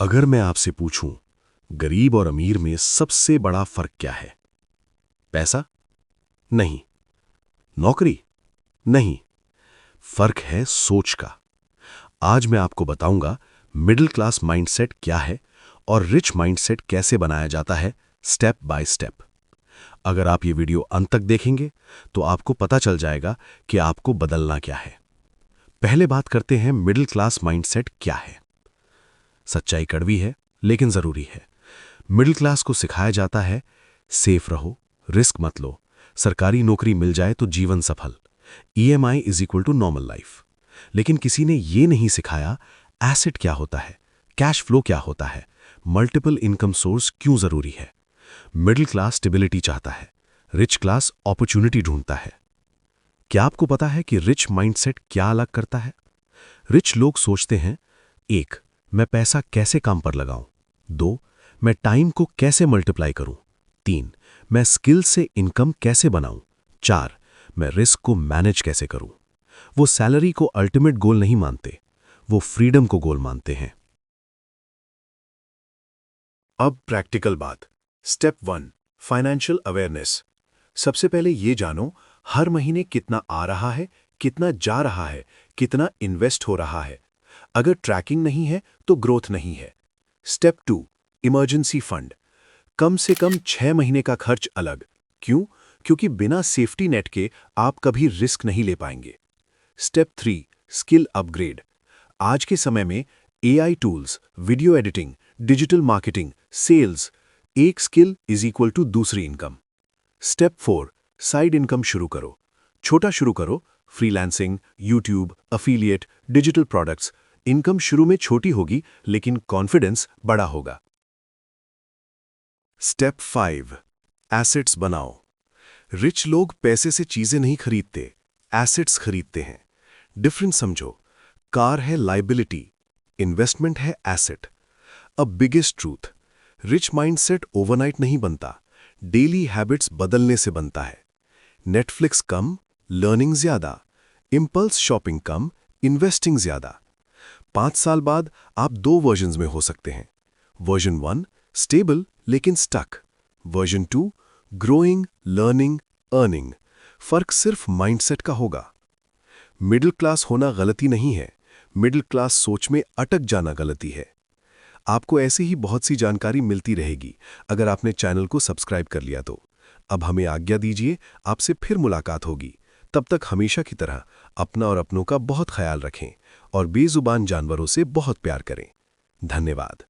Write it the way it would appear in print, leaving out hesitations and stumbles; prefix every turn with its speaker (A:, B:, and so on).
A: अगर मैं आपसे पूछूं, गरीब और अमीर में सबसे बड़ा फर्क क्या है? पैसा? नहीं। नौकरी? नहीं। फर्क है सोच का। आज मैं आपको बताऊंगा मिडिल क्लास माइंडसेट क्या है और रिच माइंडसेट कैसे बनाया जाता है, स्टेप बाय स्टेप। अगर आप ये वीडियो अंत तक देखेंगे तो आपको पता चल जाएगा कि आपको बदलना क्या है। पहले बात करते हैं मिडिल क्लास माइंडसेट क्या है। सच्चाई कड़वी है लेकिन जरूरी है। मिडिल क्लास को सिखाया जाता है, सेफ रहो, रिस्क मत लो, सरकारी नौकरी मिल जाए तो जीवन सफल, EMI is equal to normal life. लेकिन किसी ने यह नहीं सिखाया एसेट क्या होता है, कैश फ्लो क्या होता है, मल्टीपल इनकम सोर्स क्यों जरूरी है। मिडिल क्लास स्टेबिलिटी चाहता है, रिच क्लास अपॉर्चुनिटी ढूंढता है। क्या आपको पता है कि रिच माइंडसेट क्या अलग करता है? रिच लोग सोचते हैं, 1. मैं पैसा कैसे काम पर लगाऊं, 2. मैं टाइम को कैसे मल्टीप्लाई करूं, 3. मैं स्किल से इनकम कैसे बनाऊं, 4. मैं रिस्क को मैनेज कैसे करूं। वो सैलरी को अल्टीमेट गोल नहीं मानते, वो फ्रीडम को गोल मानते हैं।
B: अब प्रैक्टिकल बात। Step 1, financial awareness. सबसे पहले ये जानो, हर महीने कितना आ रहा है, कितना जा रहा है, कितना इन्वेस्ट हो रहा है। अगर ट्रैकिंग नहीं है तो ग्रोथ नहीं है। Step 2, emergency fund. कम से कम 6 महीने का खर्च अलग। क्यों? क्योंकि बिना सेफ्टी नेट के आप कभी रिस्क नहीं ले पाएंगे। Step 3, skill upgrade. आज के समय में AI tools, video editing, digital marketing, sales, एक स्किल इज इक्वल टू दूसरी इनकम। स्टेप 4, साइड इनकम शुरू करो। छोटा शुरू करो, freelancing, YouTube, affiliate, digital products. Income शुरू में छोटी होगी लेकिन कॉन्फिडेंस बड़ा होगा।
A: स्टेप 5, एसेट्स बनाओ। रिच लोग पैसे से चीजें नहीं खरीदते, एसेट्स खरीदते हैं। डिफरेंस समझो, कार है लाइबिलिटी, इन्वेस्टमेंट है एसेट। अब biggest truth, rich mindset overnight नहीं बनता, डेली हैबिट्स बदलने से बनता है। नेटफ्लिक्स कम, लर्निंग ज्यादा, इंपल्स शॉपिंग कम, इन्वेस्टिंग ज्यादा। 5 साल बाद आप 2 वर्जन्स में हो सकते हैं। वर्जन 1 स्टेबल लेकिन stuck, version 2 growing, learning, earning. फर्क सिर्फ माइंडसेट का होगा। मिडिल क्लास होना गलती नहीं है, मिडिल क्लास सोच में अटक जाना गलती है। आपको ऐसी ही बहुत सी जानकारी मिलती रहेगी अगर आपने चैनल को सब्सक्राइब कर लिया तो। अब हमें आज्ञा दीजिए, आपसे फिर मुलाकात होगी। तब तक हमेशा की तरह अपना और अपनों का बहुत ख्याल रखें और बेजुबान जानवरों से बहुत प्यार करें। धन्यवाद।